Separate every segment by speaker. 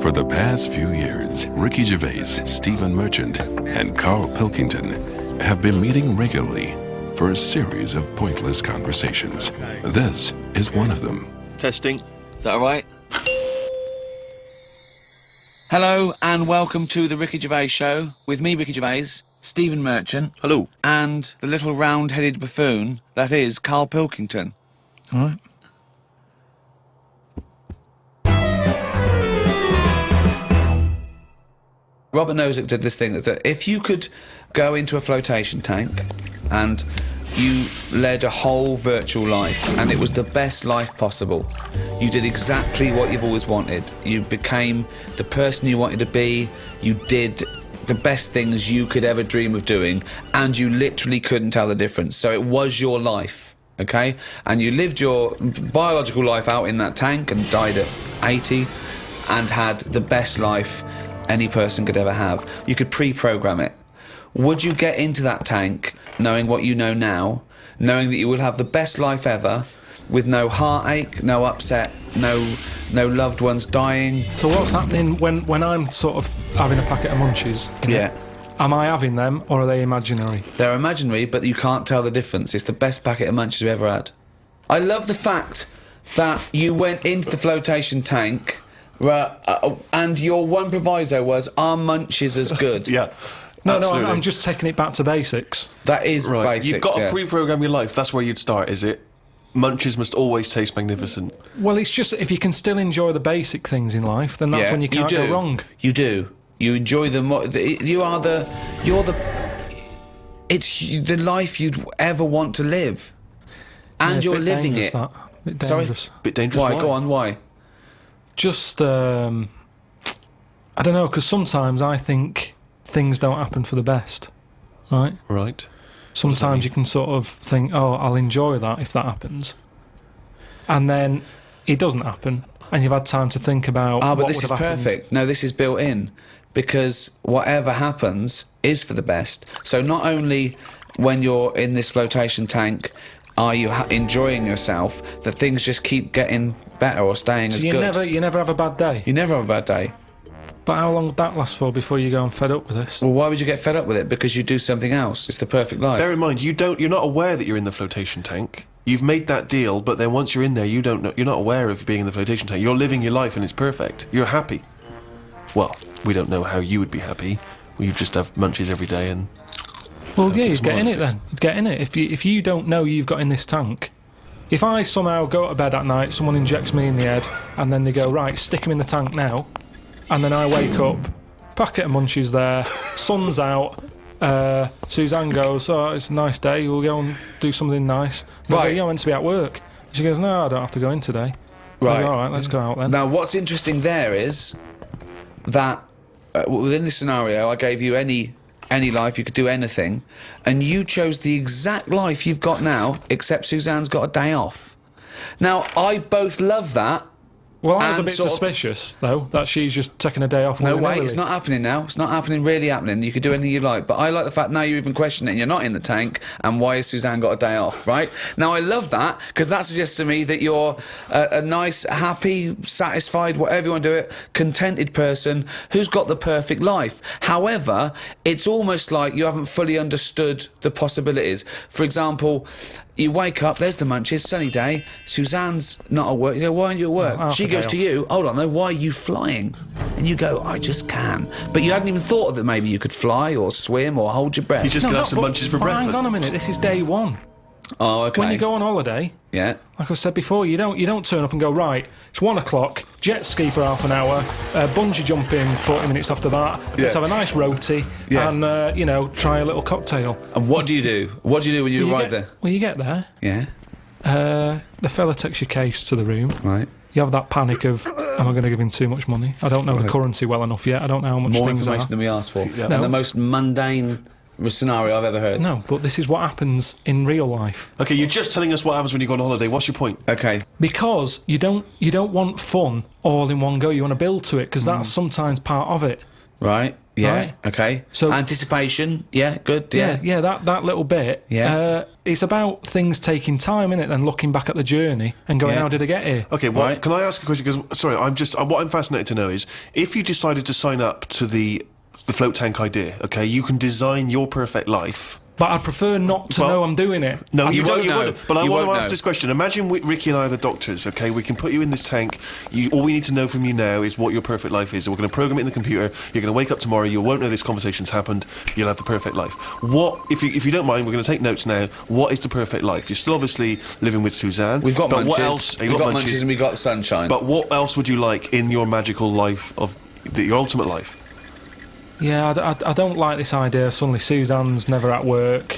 Speaker 1: For the past few years, Ricky Gervais, Stephen Merchant, and Carl Pilkington have been meeting regularly for a series of pointless conversations. This is one of them.
Speaker 2: Testing. Is that all right?
Speaker 3: Hello and welcome to the Ricky Gervais Show with me, Ricky Gervais, Stephen Merchant.
Speaker 2: Hello.
Speaker 3: And the little round-headed buffoon that is Carl Pilkington.
Speaker 4: All right.
Speaker 3: Robert Nozick did this thing that if you could go into a flotation tank and you led a whole virtual life and it was the best life possible, you did exactly what you've always wanted. You became the person you wanted to be, you did the best things you could ever dream of doing, and you literally couldn't tell the difference. So it was your life, okay? And you lived your biological life out in that tank and died at 80 and had the best life any person could ever have. You could pre-program it. Would you get into that tank knowing what you know now, knowing that you will have the best life ever, with no heartache, no upset, no loved ones dying?
Speaker 4: So what's happening when I'm sort of having a packet of Munchies?
Speaker 3: Yeah.
Speaker 4: Am I having them, or are they imaginary?
Speaker 3: They're imaginary, but you can't tell the difference. It's the best packet of Munchies we've ever had. I love the fact that you went into the flotation tank, and your one proviso was, are Munchies as good?
Speaker 2: Yeah.
Speaker 4: No,
Speaker 2: absolutely.
Speaker 4: I'm just taking it back to basics.
Speaker 3: That is
Speaker 2: Right.
Speaker 3: basic.
Speaker 2: You've got to pre-program your life. That's where you'd start, is it? Munchies must always taste magnificent.
Speaker 4: Well, it's just if you can still enjoy the basic things in life, then that's when you can't go wrong.
Speaker 3: You do. You enjoy them. It's the life you'd ever want to live, and
Speaker 4: Yeah,
Speaker 3: you're living it.
Speaker 4: Bit dangerous.
Speaker 3: Sorry,
Speaker 2: Bit dangerous.
Speaker 3: why? Go on. Why?
Speaker 4: Just I don't know, because sometimes I think things don't happen for the best, right?
Speaker 2: Right.
Speaker 4: Sometimes you can sort of think, oh, I'll enjoy that if that happens, and then it doesn't happen, and you've had time to think about.
Speaker 3: But
Speaker 4: what
Speaker 3: this
Speaker 4: would
Speaker 3: is
Speaker 4: have happened.
Speaker 3: perfect. No, this is built in, because whatever happens is for the best. So not only when you're in this flotation tank are you enjoying yourself, that things just keep getting better or staying as
Speaker 4: you
Speaker 3: good.
Speaker 4: You never have a bad day.
Speaker 3: You never have a bad day.
Speaker 4: But how long would that last for before you go and fed up with this?
Speaker 3: Well, why would you get fed up with it? Because you do something else. It's the perfect life.
Speaker 2: Bear in mind, you're not aware that you're in the flotation tank. You've made that deal, but then once you're in there, you don't know. You're not aware of being in the flotation tank. You're living your life, and it's perfect. You're happy. Well, we don't know how you would be happy. You just have Munchies every day and.
Speaker 4: Well, yeah, you'd get in it then. You'd get in it if you don't know you've got in this tank. If I somehow go to bed at night, someone injects me in the head, and then they go, right, stick him in the tank now, and then I wake up, packet of Munchies there, sun's out, Suzanne goes, oh, it's a nice day, we'll go and do something nice.
Speaker 3: Right.
Speaker 4: You're meant to be at work. She goes, no, I don't have to go in today.
Speaker 3: Right.
Speaker 4: I go, all right, let's go out then.
Speaker 3: Now, what's interesting there is that within this scenario, I gave you any life, you could do anything, and you chose the exact life you've got now, except Suzanne's got a day off. Now, I both love that.
Speaker 4: Well, I was a
Speaker 3: and
Speaker 4: bit
Speaker 3: sort of-
Speaker 4: suspicious, though, that she's just taking a day off.
Speaker 3: No
Speaker 4: willy-nilly.
Speaker 3: way, it's not happening now. It's not happening, really happening. You could do anything you like. But I like the fact now you're even questioning it and you're not in the tank, and why has Suzanne got a day off, right? Now, I love that, because that suggests to me that you're a nice, happy, satisfied, whatever you want to do it, contented person who's got the perfect life. However, it's almost like you haven't fully understood the possibilities. For example, you wake up, there's the Munchies, sunny day, Suzanne's not at work. You go, why aren't you at work?
Speaker 4: Well,
Speaker 3: She goes to you, hold on though, why are you flying? And you go, I just can. But you hadn't even thought that maybe you could fly or swim or hold your breath.
Speaker 2: You just could have some Munchies for breakfast.
Speaker 4: Hang on a minute, this is day one.
Speaker 3: Oh, okay.
Speaker 4: When you go on holiday,
Speaker 3: Yeah.
Speaker 4: like I said before, you don't turn up and go, right, it's 1 o'clock, jet ski for half an hour, bungee jumping 40 minutes after that, let's have a nice roti, and, try a little cocktail.
Speaker 3: And what do you do? What do you do when you arrive there?
Speaker 4: Well, you get there,
Speaker 3: Yeah.
Speaker 4: the fella takes your case to the room,
Speaker 3: Right.
Speaker 4: you have that panic of, am I going to give him too much money? I don't know the currency well enough yet, I don't know how much
Speaker 3: More
Speaker 4: things are.
Speaker 3: information than we asked for.
Speaker 2: Yeah.
Speaker 3: And
Speaker 4: No.
Speaker 3: the most mundane scenario I've ever heard.
Speaker 4: No, but this is what happens in real life.
Speaker 2: Okay, you're just telling us what happens when you go on holiday. What's your point?
Speaker 3: Okay.
Speaker 4: Because you don't want fun all in one go, you want to build to it, because that's sometimes part of it.
Speaker 3: Right. Yeah.
Speaker 4: Right?
Speaker 3: Okay.
Speaker 4: So-
Speaker 3: anticipation. Yeah. Good. Yeah.
Speaker 4: Yeah, that little bit.
Speaker 3: Yeah.
Speaker 4: It's about things taking time, innit? Then looking back at the journey and going,
Speaker 3: Yeah.
Speaker 4: how did I get here?
Speaker 2: Okay, well,
Speaker 3: Right.
Speaker 2: can I ask a question? Because sorry, what I'm fascinated to know is if you decided to sign up to the float tank idea. Okay, you can design your perfect life.
Speaker 4: But I'd prefer not to
Speaker 2: Well,
Speaker 4: know I'm doing it.
Speaker 2: No, you
Speaker 3: won't
Speaker 2: don't. You
Speaker 3: know.
Speaker 2: won't. But I
Speaker 3: You
Speaker 2: want to
Speaker 3: won't
Speaker 2: ask
Speaker 3: know.
Speaker 2: this question. Imagine Ricky and I are the doctors. Okay, we can put you in this tank. All we need to know from you now is what your perfect life is. We're going to program it in the computer. You're going to wake up tomorrow. You won't know this conversation's happened. You'll have the perfect life. What, if you don't mind, we're going to take notes now. What is the perfect life? You're still obviously living with Suzanne.
Speaker 3: We've got
Speaker 2: but
Speaker 3: Munchies.
Speaker 2: What else?
Speaker 3: We've got Munchies and we've got sunshine.
Speaker 2: But what else would you like in your magical life your ultimate life?
Speaker 4: Yeah, I don't like this idea. Suddenly Suzanne's never at work.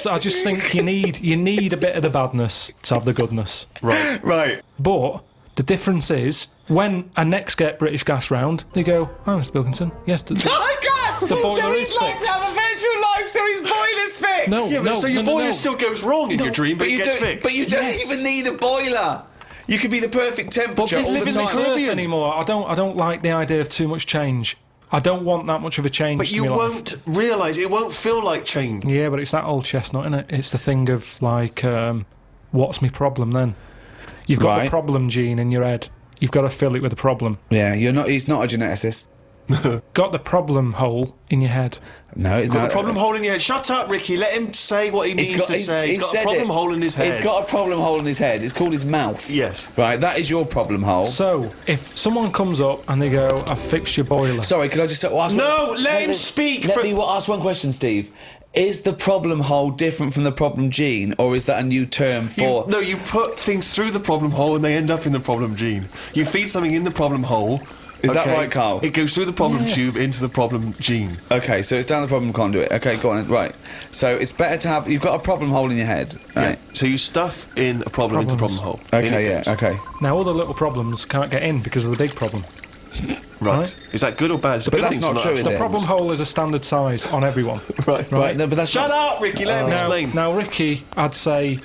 Speaker 4: I just think you need a bit of the badness to have the goodness.
Speaker 2: Right.
Speaker 3: right.
Speaker 4: But the difference is when I next get British Gas round, they go, "Oh, Mr. Pilkington, yes,
Speaker 3: Oh my God!
Speaker 4: The boiler
Speaker 3: so
Speaker 4: is
Speaker 3: he's like
Speaker 4: fixed.
Speaker 3: to have a virtual life, so his boiler's fixed.
Speaker 4: No,
Speaker 2: Yeah, but so your boiler
Speaker 4: no.
Speaker 2: still goes wrong in your dream, but it
Speaker 3: you
Speaker 2: gets
Speaker 3: don't.
Speaker 2: fixed.
Speaker 3: But you don't
Speaker 4: Yes.
Speaker 3: even need a boiler. You could be the perfect temperature
Speaker 4: But
Speaker 3: all
Speaker 4: this
Speaker 3: the
Speaker 4: isn't
Speaker 3: time.
Speaker 4: the
Speaker 2: Caribbean.
Speaker 4: anymore. I don't like the idea of too much change. I don't want that much of a change.
Speaker 2: But
Speaker 4: to
Speaker 2: you
Speaker 4: my life.
Speaker 2: won't realise. It won't feel like change.
Speaker 4: Yeah, but it's that old chestnut, isn't it? It's the thing of like, what's my problem then? You've got
Speaker 3: Right.
Speaker 4: the problem gene in your head. You've got to fill it with a problem.
Speaker 3: Yeah, you're not. He's not a geneticist.
Speaker 4: Got the problem hole in your head.
Speaker 3: No, it's
Speaker 2: Got
Speaker 3: not.
Speaker 2: a problem hole in your head. Shut up, Ricky. Let him say what he means to say. He's got a
Speaker 3: said
Speaker 2: problem
Speaker 3: it.
Speaker 2: hole in his head.
Speaker 3: He's got a problem hole in his head. It's called his mouth.
Speaker 2: Yes.
Speaker 3: Right, that is your problem hole.
Speaker 4: So, if someone comes up and they go, "I've fixed your boiler,"
Speaker 3: Sorry, could I just ask?
Speaker 2: No, let him speak
Speaker 3: Let
Speaker 2: for-
Speaker 3: me ask one question, Steve. Is the problem hole different from the problem gene, or is that a new term for?
Speaker 2: No, you put things through the problem hole and they end up in the problem gene. You feed something in the problem hole.
Speaker 3: Is that right, Carl?
Speaker 2: It goes through the problem
Speaker 3: Yes.
Speaker 2: tube into the problem gene.
Speaker 3: Okay, so it's down the problem conduit. Okay, go on. Right. So it's better to have. You've got a problem hole in your head, right?
Speaker 2: Yeah. So you stuff in a problem into the problem
Speaker 4: Problems.
Speaker 2: hole. In
Speaker 3: Okay,
Speaker 2: it
Speaker 3: yeah.
Speaker 2: goes.
Speaker 3: Okay.
Speaker 4: now all the little problems can't get in because of the big problem.
Speaker 2: Right.
Speaker 4: Right.
Speaker 2: Is that good or bad? It's a
Speaker 3: But
Speaker 2: good
Speaker 3: that's
Speaker 2: thing to
Speaker 3: not true,
Speaker 2: have
Speaker 3: is
Speaker 4: The
Speaker 3: it?
Speaker 4: problem hole is a standard size on everyone.
Speaker 2: Right.
Speaker 3: Right. No, but that's
Speaker 2: Shut
Speaker 3: not,
Speaker 2: up, Ricky. Let him explain.
Speaker 4: Now, Ricky, I'd say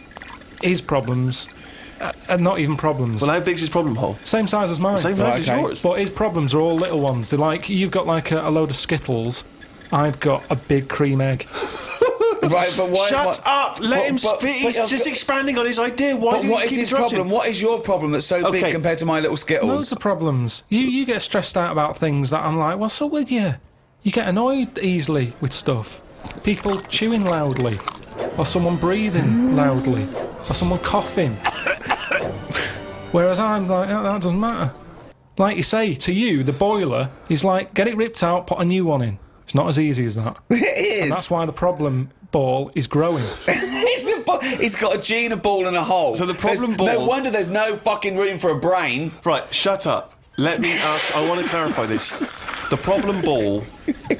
Speaker 4: his problems are not even problems.
Speaker 2: Well, how big's his problem hole?
Speaker 4: Same size as mine.
Speaker 2: Same
Speaker 3: Right,
Speaker 2: size as
Speaker 3: okay.
Speaker 2: yours.
Speaker 4: But his problems are all little ones. They're like, you've got like a load of Skittles. I've got a big cream egg.
Speaker 3: Right, but why?
Speaker 2: Shut
Speaker 3: what-
Speaker 2: up! Let him
Speaker 3: but-
Speaker 2: speak. He's
Speaker 3: but-
Speaker 2: just expanding on his idea. Why
Speaker 3: But
Speaker 2: do you
Speaker 3: what is
Speaker 2: keep
Speaker 3: his
Speaker 2: interrupting?
Speaker 3: problem? What is your problem that's so big
Speaker 2: Okay.
Speaker 3: compared to my little
Speaker 4: Loads
Speaker 3: Skittles?
Speaker 4: of problems. You get stressed out about things that I'm like, what's up with you? You get annoyed easily with stuff. People chewing loudly. Or someone breathing loudly. Or someone coughing. Whereas I'm like, that doesn't matter. Like you say, to you, the boiler is like, get it ripped out, put a new one in. It's not as easy as that.
Speaker 3: It is.
Speaker 4: And that's why the problem ball is growing.
Speaker 3: He's got a gene, a ball, and a hole.
Speaker 2: So the problem
Speaker 3: No
Speaker 2: ball-
Speaker 3: wonder there's no fucking room for a brain.
Speaker 2: Right, shut up. Let me ask. I want to clarify this. The problem ball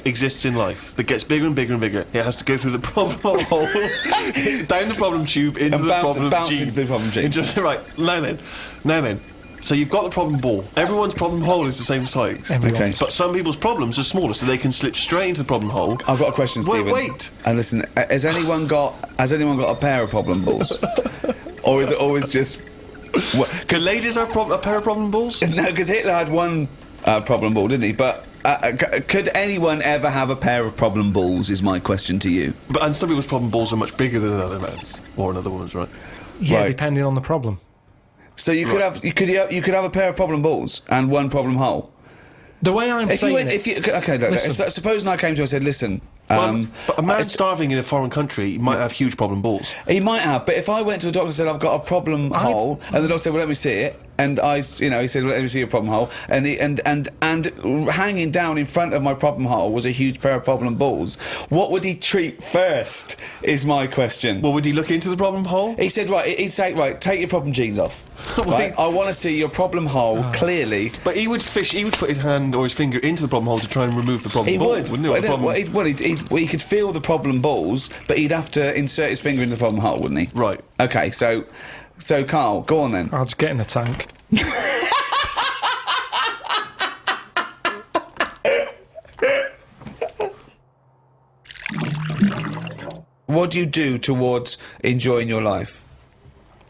Speaker 2: exists in life. That gets bigger and bigger and bigger. It has to go through the problem hole, down the problem tube, into
Speaker 3: And
Speaker 2: the problem
Speaker 3: bounce
Speaker 2: gene.
Speaker 3: into the problem gene.
Speaker 2: Right, now then. So you've got the problem ball. Everyone's problem hole is the same size.
Speaker 4: Everyone's.
Speaker 3: Okay.
Speaker 2: But some people's problems are smaller, so they can slip straight into the problem hole.
Speaker 3: I've got a question, Stephen.
Speaker 2: Wait.
Speaker 3: And listen, has anyone got a pair of problem balls, or is it always just?
Speaker 2: Can ladies have a pair of problem balls?
Speaker 3: No, because Hitler had one problem ball, didn't he? But could anyone ever have a pair of problem balls? Is my question to you.
Speaker 2: And some people's problem balls are much bigger than another man's or another woman's, right?
Speaker 4: Yeah,
Speaker 3: Right.
Speaker 4: depending on the problem.
Speaker 3: So you could have you could have a pair of problem balls and one problem hole.
Speaker 4: The way I'm
Speaker 3: If you
Speaker 4: saying
Speaker 3: went,
Speaker 4: it,
Speaker 3: if you okay, no,
Speaker 4: Listen.
Speaker 3: suppose I came to you and said, listen.
Speaker 2: But a man starving in a foreign country might have huge problem balls.
Speaker 3: He might have, but if I went to a doctor and said I've got a problem hole, and the doctor said, "Well, let me see it," and he said, "Well, let me see your problem hole," and hanging down in front of my problem hole was a huge pair of problem balls. What would he treat first? Is my question.
Speaker 2: Well, would he look into the problem hole?
Speaker 3: He said, he'd say, take your problem genes off. Right? I want to see your problem hole clearly.
Speaker 2: But he would put his hand or his finger into the problem hole to try and remove the problem
Speaker 3: He
Speaker 2: ball,
Speaker 3: would.
Speaker 2: wouldn't he? Or the problem-
Speaker 3: He could feel the problem balls, but he'd have to insert his finger in the problem hole, wouldn't he?
Speaker 2: Right.
Speaker 3: Okay, so Carl, go on then.
Speaker 4: I'll just get in the tank.
Speaker 3: What do you do towards enjoying your life?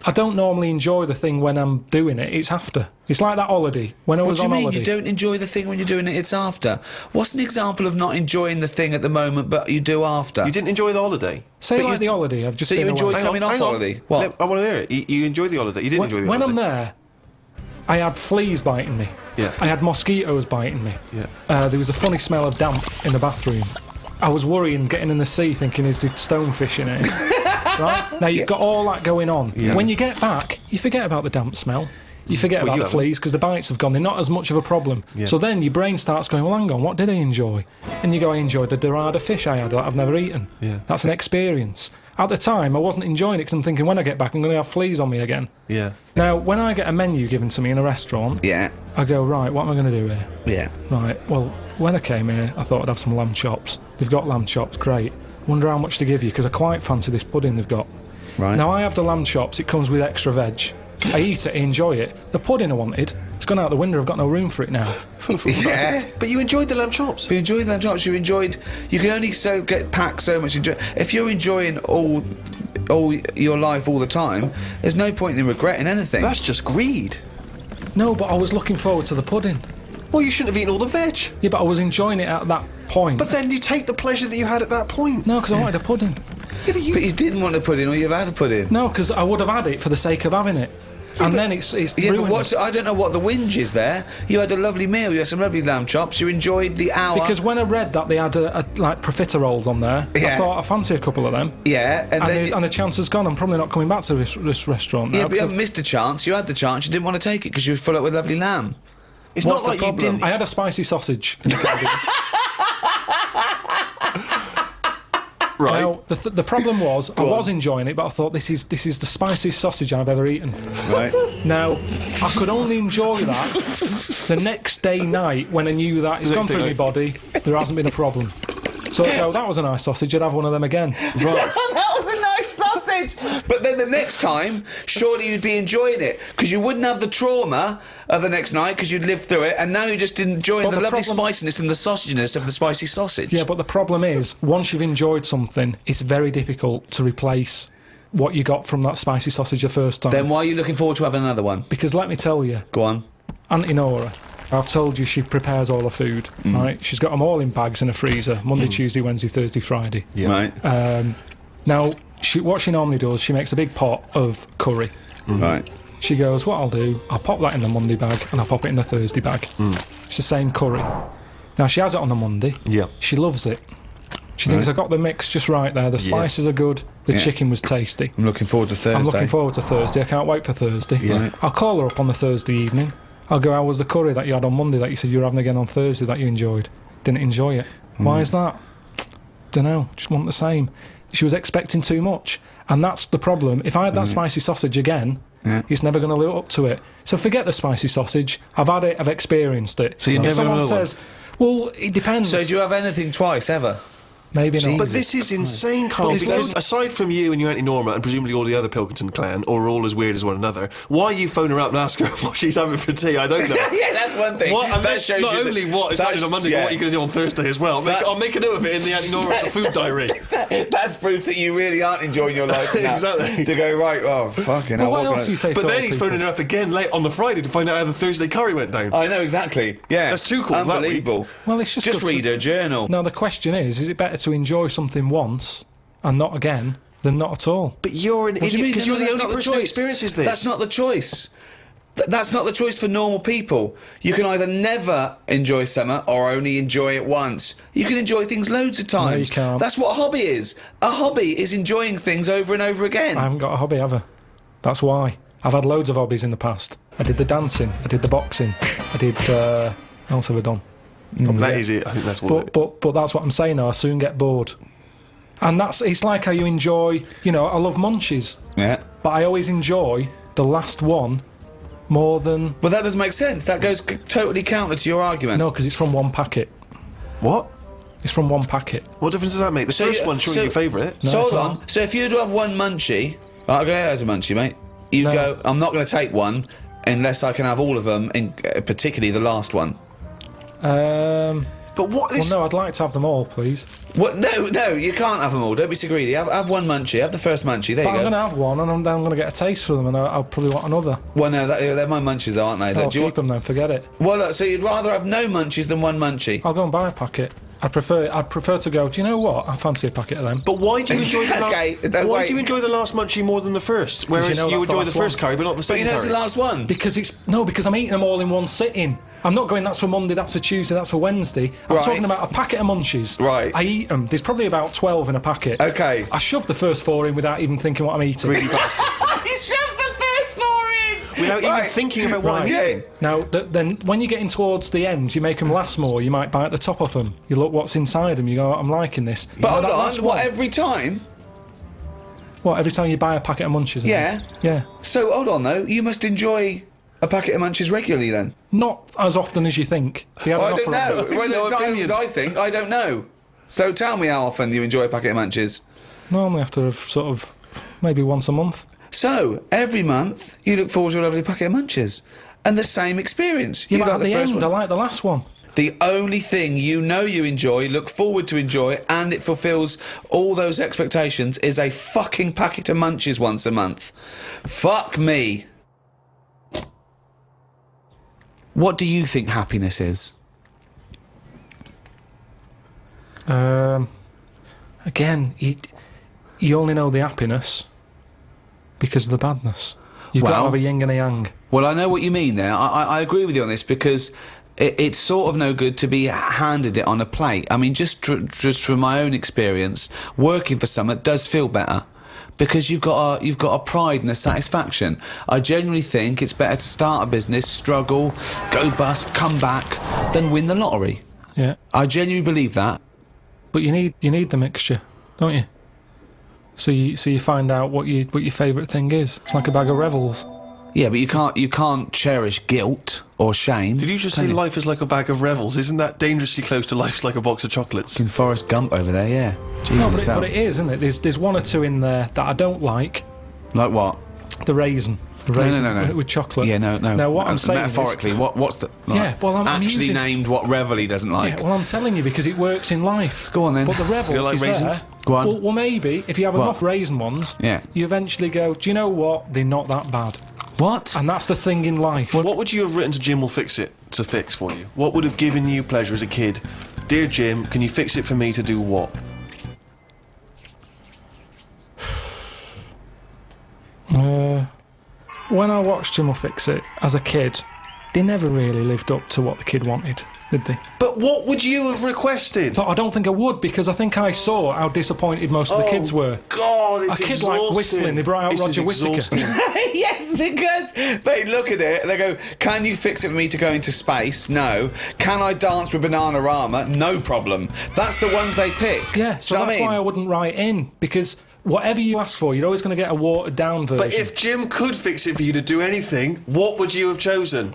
Speaker 4: I don't normally enjoy the thing when I'm doing it. It's after. It's like that holiday. When I was on holiday.
Speaker 3: What do you mean? You don't enjoy the thing when you're doing it, it's after? What's an example of not enjoying the thing at the moment, but you do after?
Speaker 2: You didn't enjoy the holiday?
Speaker 4: Say like the holiday. I've just
Speaker 3: So
Speaker 4: been
Speaker 3: you enjoyed
Speaker 4: away.
Speaker 3: coming off holiday? What?
Speaker 2: I want to hear it. You enjoyed the holiday. You didn't enjoy the
Speaker 4: When
Speaker 2: holiday.
Speaker 4: I'm there, I had fleas biting me.
Speaker 2: Yeah.
Speaker 4: I had mosquitoes biting me.
Speaker 2: Yeah.
Speaker 4: There was a funny smell of damp in the bathroom. I was worrying, getting in the sea, thinking, is there stonefish in it? Right? Now, you've got all that going on.
Speaker 2: Yeah.
Speaker 4: When you get back, you forget about the damp smell. You forget about
Speaker 2: you
Speaker 4: the
Speaker 2: haven't.
Speaker 4: fleas because the bites have gone. They're not as much of a problem.
Speaker 2: Yeah.
Speaker 4: So then your brain starts going, well, hang on, what did I enjoy? And you go, I enjoyed the dorada fish I had that I've never eaten.
Speaker 2: Yeah.
Speaker 4: That's an experience. At the time, I wasn't enjoying it because I'm thinking, when I get back, I'm going to have fleas on me again.
Speaker 2: Yeah.
Speaker 4: Now, when I get a menu given to me in a restaurant,
Speaker 3: Yeah.
Speaker 4: I go, right, what am I going to do here?
Speaker 3: Yeah.
Speaker 4: Right, well, when I came here, I thought I'd have some lamb chops. They've got lamb chops, great. Wonder how much to give you, because I quite fancy this pudding they've got.
Speaker 3: Right.
Speaker 4: Now, I have the lamb chops, it comes with extra veg. I eat it, I enjoy it. The pudding I wanted, it's gone out the window, I've got no room for it now.
Speaker 3: Yeah.
Speaker 2: But you enjoyed the lamb chops.
Speaker 3: You enjoyed lamb chops. You can only get packed so much. If you're enjoying all your life all the time, there's no point in regretting anything.
Speaker 2: That's just greed.
Speaker 4: No, but I was looking forward to the pudding.
Speaker 2: Well, you shouldn't have eaten all the veg.
Speaker 4: Yeah, but I was enjoying it at that point.
Speaker 2: But then you take the pleasure that you had at that point.
Speaker 4: No, because I wanted a pudding.
Speaker 2: Yeah, but
Speaker 3: But you didn't want to put in, or you've had to put in.
Speaker 4: No, because I would have had it for the sake of having it. And then it's
Speaker 3: Yeah,
Speaker 4: ruined
Speaker 3: but I don't know what the whinge is there. You had a lovely meal. You had some lovely lamb chops. You enjoyed the hour.
Speaker 4: because when I read that they had like profiteroles on there, I
Speaker 3: Yeah.
Speaker 4: thought I fancy a couple of them.
Speaker 3: yeah,
Speaker 4: And the chance has gone. I'm probably not coming back to this restaurant now.
Speaker 3: yeah, but you
Speaker 4: 'cause
Speaker 3: haven't missed a chance. You had the chance. You didn't want to take it because you were full up with lovely lamb.
Speaker 2: It's
Speaker 3: What's
Speaker 2: not like
Speaker 3: the
Speaker 2: you
Speaker 3: problem?
Speaker 2: didn't.
Speaker 4: I had a spicy sausage.
Speaker 2: Right.
Speaker 4: Now the problem was I was enjoying it, but I thought this is the spiciest sausage I've ever eaten.
Speaker 3: Right.
Speaker 4: Now I could only enjoy that the next day night when I knew that it's
Speaker 2: The
Speaker 4: gone
Speaker 2: next day
Speaker 4: through my
Speaker 2: night.
Speaker 4: body. There hasn't been a problem. So I'd go, that was a nice sausage. I'd have one of them again.
Speaker 2: Right.
Speaker 3: That was a nice sausage. But then the next time, surely you'd be enjoying it because you wouldn't have the trauma of the next night because you'd lived through it, and now you're just enjoying
Speaker 4: But
Speaker 3: the
Speaker 4: the
Speaker 3: lovely
Speaker 4: problem-
Speaker 3: spiciness and the sausaginess of the spicy sausage.
Speaker 4: Yeah, but the problem is, once you've enjoyed something, it's very difficult to replace what you got from that spicy sausage the first time.
Speaker 3: Then why are you looking forward to having another one?
Speaker 4: Because let me tell you,
Speaker 3: Go on.
Speaker 4: Auntie Nora, I've told you she prepares all the food, right? She's got them all in bags in a freezer, Monday, Tuesday, Wednesday, Thursday, Friday.
Speaker 3: Right.
Speaker 4: Now, what she normally does, she makes a big pot of curry.
Speaker 3: Right.
Speaker 4: She goes, what I'll do, I'll pop that in the Monday bag and I'll pop it in the Thursday bag. It's the same curry. Now, she has it on the Monday.
Speaker 2: Yeah.
Speaker 4: She loves it. She thinks I got the mix just right there. The spices are good. The
Speaker 3: Yeah.
Speaker 4: chicken was tasty.
Speaker 3: I'm looking forward to Thursday.
Speaker 4: I'm looking forward to Thursday. I can't wait for Thursday.
Speaker 3: Yeah.
Speaker 4: I'll call her up on the Thursday evening. I'll go, how was the curry that you had on Monday that you said you were having again on Thursday that you enjoyed? Didn't enjoy it. Why is that? Dunno. Just want the same. She was expecting too much. And that's the problem. If I had that spicy sausage again, it's never going to live up to it. So forget the spicy sausage. I've had it. I've experienced it.
Speaker 2: So you
Speaker 4: If
Speaker 2: never
Speaker 4: someone
Speaker 2: have another
Speaker 4: says, well, it depends.
Speaker 3: So do you have anything twice ever?
Speaker 4: Maybe not.
Speaker 2: But this is insane, Carl,
Speaker 4: But
Speaker 2: because aside from you and your Auntie Norma and presumably all the other Pilkington clan, or are all as weird as one another, why you phone her up and ask her what she's having for tea, I don't know.
Speaker 3: Yeah, that's one thing.
Speaker 2: What, and
Speaker 3: That
Speaker 2: that
Speaker 3: shows
Speaker 2: not
Speaker 3: you
Speaker 2: only
Speaker 3: that-
Speaker 2: what is
Speaker 3: that-
Speaker 2: happening on Monday, but
Speaker 3: yeah.
Speaker 2: what you're going to do on Thursday as well. I'll make a note of it in the Auntie Norma food diary.
Speaker 3: That's proof that you really aren't enjoying your life now.
Speaker 2: Exactly.
Speaker 3: To go, right, oh, fucking
Speaker 4: Well,
Speaker 3: hell.
Speaker 4: what
Speaker 3: can
Speaker 4: else
Speaker 3: I-
Speaker 4: do you say
Speaker 2: But
Speaker 4: to
Speaker 2: then
Speaker 4: other
Speaker 2: he's
Speaker 4: people?
Speaker 2: phoning her up again late on the Friday to find out how the Thursday curry went down.
Speaker 3: I know, exactly. Yeah.
Speaker 2: That's two calls that week.
Speaker 3: Unbelievable.
Speaker 4: Well, it's just
Speaker 3: Just
Speaker 4: good to-
Speaker 3: read her journal.
Speaker 4: Now, the question is it better to enjoy something once and not again than not at all?
Speaker 2: But you're an
Speaker 3: What do you
Speaker 2: idiot
Speaker 3: mean?
Speaker 2: because
Speaker 3: No,
Speaker 2: you're the
Speaker 3: that's
Speaker 2: only
Speaker 3: not the
Speaker 2: person who
Speaker 3: choice.
Speaker 2: experiences this.
Speaker 3: That's not the choice. That's not the choice for normal people. You can either never enjoy summer or only enjoy it once. You can enjoy things loads of times.
Speaker 4: you can't.
Speaker 3: That's what a hobby is. A hobby is enjoying things over and over again.
Speaker 4: I haven't got a hobby ever. That's why. I've had loads of hobbies in the past. I did the dancing, I did the boxing, I did. What else have I done?
Speaker 2: That is it. I think that's what.
Speaker 4: But that's what I'm saying now. I soon get bored. And it's like how you enjoy, I love Munchies,
Speaker 3: Yeah.
Speaker 4: but I always enjoy the last one more than.
Speaker 3: But that doesn't make sense. That goes totally counter to your argument.
Speaker 4: No, because it's from one packet.
Speaker 2: What?
Speaker 4: It's from one packet.
Speaker 2: What difference does that make? The first one's surely your favourite.
Speaker 3: So
Speaker 4: No,
Speaker 3: hold
Speaker 4: it's
Speaker 3: on.
Speaker 4: not.
Speaker 3: So if you do have one munchie, I'll go as a munchie, mate. You
Speaker 4: No.
Speaker 3: go. I'm not going to take one unless I can have all of them, particularly the last one.
Speaker 2: But what
Speaker 4: Well,
Speaker 2: is...
Speaker 4: no, I'd like to have them all, please.
Speaker 3: What? No, you can't have them all. Don't be so greedy. Have one munchie. Have the first munchie. There
Speaker 4: But
Speaker 3: you
Speaker 4: I'm
Speaker 3: go.
Speaker 4: going to have one, and I'm going to get a taste for them, and I'll probably want another.
Speaker 3: Well, no, they're my munchies, aren't they?
Speaker 4: I'll
Speaker 3: Do you
Speaker 4: keep them then, forget it.
Speaker 3: Well, look, so you'd rather have no munchies than one munchie?
Speaker 4: I'll go and buy a packet. I'd prefer to go, do you know what? I fancy a packet of them.
Speaker 2: But why do you enjoy the
Speaker 3: Okay,
Speaker 2: why
Speaker 3: wait.
Speaker 2: do you enjoy the last munchie more than the first? Whereas
Speaker 4: you know
Speaker 2: you
Speaker 4: that's the
Speaker 2: enjoy the
Speaker 4: last
Speaker 2: first
Speaker 4: one.
Speaker 2: curry, but not the
Speaker 3: But
Speaker 2: second
Speaker 3: you know it's
Speaker 2: curry.
Speaker 3: the last one.
Speaker 4: Because I'm eating them all in one sitting. I'm not going, that's for Monday, that's for Tuesday, that's for Wednesday. I'm
Speaker 3: Right.
Speaker 4: talking about a packet of Munchies.
Speaker 3: Right.
Speaker 4: I eat them. There's probably about 12 in a packet.
Speaker 3: Okay.
Speaker 4: I shove the first 4 in without even thinking what I'm eating.
Speaker 2: Greedy bastard.
Speaker 3: You shoved the first 4 in!
Speaker 2: Without even thinking about what I'm eating.
Speaker 4: Now, then when you're getting towards the end, you make them last more, you might bite the top off them. You look what's inside them, you go, I'm liking this.
Speaker 3: But
Speaker 4: You know
Speaker 3: hold
Speaker 4: that
Speaker 3: on,
Speaker 4: last
Speaker 3: what,
Speaker 4: one?
Speaker 3: every time?
Speaker 4: What, every time you buy a packet of Munchies? I
Speaker 3: Yeah.
Speaker 4: think? Yeah.
Speaker 3: So, hold on, though. You must enjoy a packet of munchies regularly, then?
Speaker 4: Not as often as you think. They have an
Speaker 3: I don't
Speaker 4: offer of
Speaker 3: know.
Speaker 4: them.
Speaker 3: Well,
Speaker 2: No
Speaker 3: it's not
Speaker 2: opinion.
Speaker 3: as I think. I don't know. So tell me how often you enjoy a packet of munchies.
Speaker 4: Normally after sort of maybe once a month.
Speaker 3: So, every month, you look forward to a lovely packet of munchies. And the same experience.
Speaker 4: Yeah,
Speaker 3: You
Speaker 4: but
Speaker 3: like
Speaker 4: at the
Speaker 3: first
Speaker 4: end,
Speaker 3: one.
Speaker 4: I like the last one.
Speaker 3: The only thing you know you enjoy, look forward to enjoy, and it fulfills all those expectations is a fucking packet of munchies once a month. Fuck me. What do you think happiness is?
Speaker 4: Again, you only know the happiness because of the badness. You've got to
Speaker 3: Well-
Speaker 4: have a yin and a yang.
Speaker 3: Well, I know what you mean there. I agree with you on this because it's sort of no good to be handed it on a plate. I mean, just from my own experience, working for someone does feel better because you've got a pride and a satisfaction. I genuinely think it's better to start a business, struggle, go bust, come back, than win the lottery.
Speaker 4: Yeah,
Speaker 3: I genuinely believe that.
Speaker 4: but you need the mixture, don't you? So you find out what your favourite thing is. It's like a bag of Revels.
Speaker 3: Yeah, but you can't cherish guilt or shame.
Speaker 2: Did you just
Speaker 3: can
Speaker 2: say life is like a bag of Revels? Isn't that dangerously close to life's like a box of chocolates?
Speaker 3: In Forrest Gump over there, yeah.
Speaker 4: No,
Speaker 3: Jesus,
Speaker 4: but it is, isn't it? There's one or two in there that I don't like.
Speaker 3: like what?
Speaker 4: The raisin. The raisin
Speaker 3: No.
Speaker 4: with chocolate.
Speaker 3: Yeah, no.
Speaker 4: Now what I'm saying
Speaker 3: metaphorically,
Speaker 4: is,
Speaker 3: what's the
Speaker 4: Yeah, well, I'm
Speaker 3: actually
Speaker 4: using-
Speaker 3: named what Revel he doesn't like?
Speaker 4: yeah, well, I'm telling you because it works in life.
Speaker 3: Go on then.
Speaker 4: But the Revel
Speaker 2: You like
Speaker 4: is
Speaker 2: raisins?
Speaker 4: there.
Speaker 3: Go on.
Speaker 4: Well, maybe if you have
Speaker 3: What?
Speaker 4: enough raisin ones,
Speaker 3: Yeah.
Speaker 4: you eventually go, do you know what? They're not that bad.
Speaker 3: What?
Speaker 4: And that's the thing in life.
Speaker 2: What would you have written to Jim will fix it to fix for you? What would have given you pleasure as a kid? Dear Jim, can you fix it for me to do what?
Speaker 4: When I watched Jim will Fix It as a kid, they never really lived up to what the kid wanted, did they?
Speaker 2: But what would you have requested?
Speaker 4: So I don't think I would because I think I saw how disappointed most of the kids were.
Speaker 2: God, it's
Speaker 4: A kid like Whistling, they brought out
Speaker 2: This is
Speaker 4: Roger Whittaker.
Speaker 2: exhausting.
Speaker 3: Yes, because they look at it and they go, can you fix it for me to go into space? No. Can I dance with Bananarama? No problem. That's the ones they pick.
Speaker 4: Yeah, so
Speaker 3: Do you know what
Speaker 4: that's
Speaker 3: I mean?
Speaker 4: why I wouldn't write in because whatever you ask for, you're always going to get a watered down version.
Speaker 2: But if Jim could fix it for you to do anything, what would you have chosen?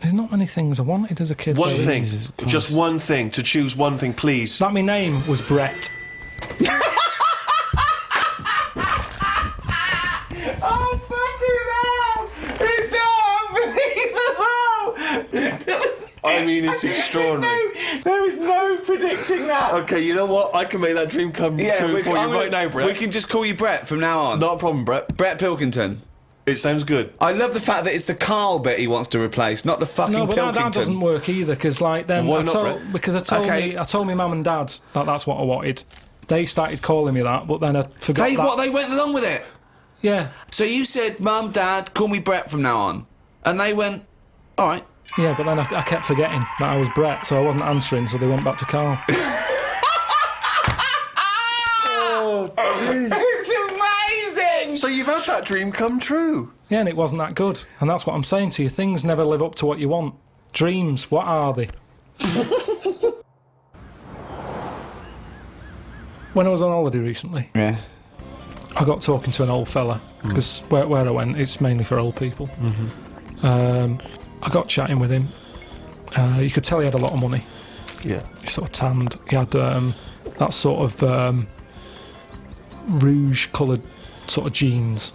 Speaker 4: There's not many things I wanted as a kid.
Speaker 2: One
Speaker 4: though.
Speaker 2: thing.
Speaker 3: Jesus Christ.
Speaker 2: Just one thing. To choose one thing, please.
Speaker 4: That my name was Brett.
Speaker 3: Oh, fucking hell! It's not unbelievable!
Speaker 2: I mean, it's extraordinary.
Speaker 3: There is no predicting that.
Speaker 2: Okay, you know what? I can make that dream come true for you right now, Brett.
Speaker 3: We can just call you Brett from now on.
Speaker 2: Not a problem, Brett.
Speaker 3: Brett Pilkington.
Speaker 2: It sounds good.
Speaker 3: I love the fact that it's the Carl bit he wants to replace, not the fucking
Speaker 4: No, but
Speaker 3: Pilkington.
Speaker 4: that doesn't work either because, like, then
Speaker 2: Why
Speaker 4: I
Speaker 2: not,
Speaker 4: told,
Speaker 2: Brett?
Speaker 4: because I told
Speaker 3: Okay.
Speaker 4: I told my mum and dad that that's what I wanted. They started calling me that, but then I forgot that.
Speaker 3: They went along with it.
Speaker 4: Yeah,
Speaker 3: So you said, Mum, Dad, call me Brett from now on. And they went, all right.
Speaker 4: yeah, but then I kept forgetting that I was Brett, so I wasn't answering, so they went back to Carl.
Speaker 3: It's amazing!
Speaker 2: So you've had that dream come true.
Speaker 4: Yeah, and it wasn't that good. And that's what I'm saying to you. Things never live up to what you want. Dreams, what are they? When I was on holiday recently,
Speaker 3: Yeah.
Speaker 4: I got talking to an old fella, because where I went, it's mainly for old people. I got chatting with him. You could tell he had a lot of money.
Speaker 2: Yeah.
Speaker 4: He sort of tanned. He had that sort of rouge-coloured sort of jeans,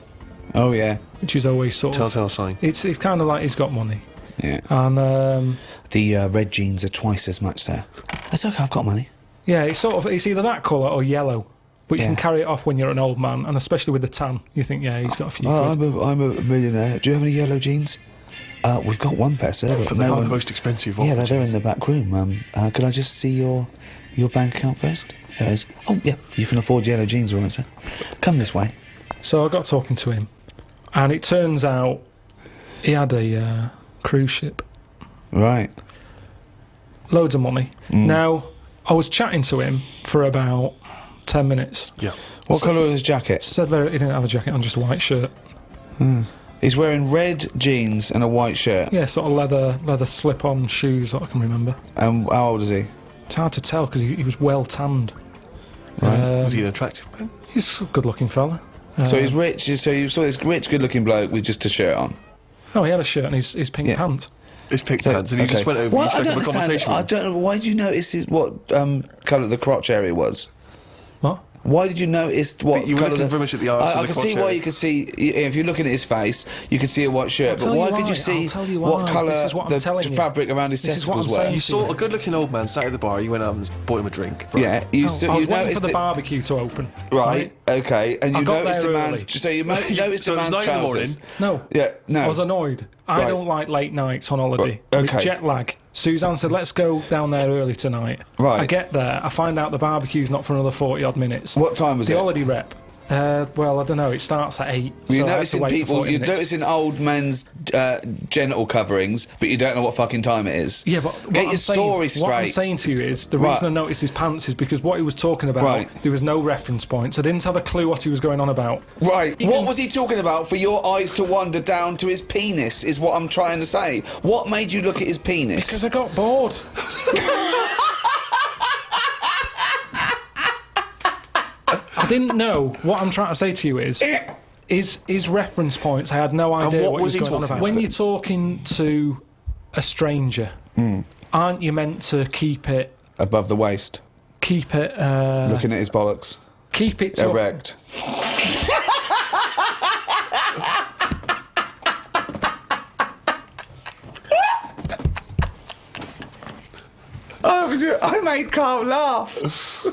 Speaker 3: Oh, yeah.
Speaker 4: which is always sort of...
Speaker 2: Telltale sign.
Speaker 4: It's kind of like he's got money.
Speaker 3: Yeah.
Speaker 4: And
Speaker 3: The red jeans are twice as much there. That's okay, I've got money.
Speaker 4: yeah, it's either that colour or yellow. But you
Speaker 3: Yeah.
Speaker 4: can carry it off when you're an old man, and especially with the tan, you think, yeah, he's got a few.
Speaker 3: Oh,
Speaker 4: quid.
Speaker 3: I'm a millionaire. Do you have any yellow jeans? We've got one pair, sir. But
Speaker 2: But they
Speaker 3: no
Speaker 2: are the
Speaker 3: one...
Speaker 2: most expensive.
Speaker 3: Yeah,
Speaker 2: of the
Speaker 3: they're in
Speaker 2: jeans.
Speaker 3: the back room. Could I just see your bank account first? There it is. Oh, yeah, you can afford yellow jeans, all right, sir. Come this way.
Speaker 4: So I got talking to him, and it turns out he had a cruise ship,
Speaker 3: Right.
Speaker 4: loads of money. Now I was chatting to him for about 10 minutes.
Speaker 2: Yeah.
Speaker 3: What colour was his jacket?
Speaker 4: Said he didn't have a jacket on, just a white shirt.
Speaker 3: He's wearing red jeans and a white shirt.
Speaker 4: Yeah, sort of leather slip-on shoes, what I can remember.
Speaker 3: And how old is he?
Speaker 4: It's hard to tell because he was well tanned.
Speaker 3: Right.
Speaker 2: Was he an attractive man?
Speaker 4: He's a good-looking fella.
Speaker 3: So he's rich. So you saw this rich, good-looking bloke with just a shirt on.
Speaker 4: Oh, he had a shirt and his pink
Speaker 3: Yeah.
Speaker 4: pants.
Speaker 2: His pink pants, and he just went over and struck up a conversation.
Speaker 3: I
Speaker 2: with him.
Speaker 3: don't know. Why did you notice what colour the crotch area was?
Speaker 4: What?
Speaker 3: Why did you notice what
Speaker 2: You were
Speaker 3: colour
Speaker 2: looking very much at the arse
Speaker 3: I
Speaker 2: of the
Speaker 3: can see
Speaker 2: crotch
Speaker 3: why
Speaker 2: area.
Speaker 3: you could see if you're looking at his face, you could see a white shirt.
Speaker 4: I'll
Speaker 3: But
Speaker 4: tell
Speaker 3: why
Speaker 4: you
Speaker 3: could you
Speaker 4: why,
Speaker 3: see
Speaker 4: I'll tell you
Speaker 3: what
Speaker 4: why.
Speaker 3: colour
Speaker 4: This is what I'm
Speaker 3: the
Speaker 4: telling you.
Speaker 3: fabric around his
Speaker 4: This is what
Speaker 3: testicles
Speaker 4: I'm
Speaker 3: were?
Speaker 4: saying.
Speaker 2: You saw a good-looking old man sat at the bar. You went out and bought him a drink. Right.
Speaker 3: Yeah, you
Speaker 4: I
Speaker 3: so
Speaker 4: was
Speaker 3: you
Speaker 4: waiting
Speaker 3: noticed
Speaker 4: for the
Speaker 3: it-
Speaker 4: barbecue to open.
Speaker 3: Right. Okay. And
Speaker 4: I
Speaker 3: you
Speaker 4: got
Speaker 3: noticed a
Speaker 4: there
Speaker 3: man's.
Speaker 4: early.
Speaker 3: So you noticed
Speaker 2: So
Speaker 3: a
Speaker 2: it was
Speaker 3: man's
Speaker 2: 9 in the morning?
Speaker 3: trousers.
Speaker 4: No.
Speaker 3: Yeah. No.
Speaker 4: I was annoyed. I
Speaker 3: Right.
Speaker 4: don't like late nights on holiday.
Speaker 3: Right,
Speaker 4: With
Speaker 3: okay.
Speaker 4: jet lag. Suzanne said, let's go down there early tonight.
Speaker 3: Right.
Speaker 4: I get there, I find out the barbecue's not for another 40-odd minutes.
Speaker 3: What time was
Speaker 4: the
Speaker 3: it?
Speaker 4: holiday rep. Well, I don't know, it starts at 8.
Speaker 3: You're
Speaker 4: so I have to
Speaker 3: noticing
Speaker 4: wait for
Speaker 3: people.
Speaker 4: 40
Speaker 3: You're
Speaker 4: minutes.
Speaker 3: noticing old men's genital coverings, but you don't know what fucking time it is.
Speaker 4: Yeah, but what
Speaker 3: get
Speaker 4: I'm
Speaker 3: your story
Speaker 4: saying, What I'm
Speaker 3: straight.
Speaker 4: saying to you is, the
Speaker 3: Right.
Speaker 4: reason I noticed his pants is because what he was talking about,
Speaker 3: Right.
Speaker 4: there was no reference points. I didn't have a clue what he was going on about.
Speaker 3: Right. What was he talking about for your eyes to wander down to his penis, is what I'm trying to say. What made you look at his penis?
Speaker 4: Because I got bored. I didn't know. What I'm trying to say to you is reference points. I had no idea
Speaker 2: what
Speaker 4: what
Speaker 2: was
Speaker 4: he
Speaker 2: he
Speaker 4: was going on
Speaker 2: talking
Speaker 4: about. When
Speaker 2: about?
Speaker 4: you're talking to a stranger, aren't you meant to keep it
Speaker 3: Above the waist,
Speaker 4: keep it
Speaker 3: looking at his bollocks,
Speaker 4: to
Speaker 3: erect. I made Carl laugh.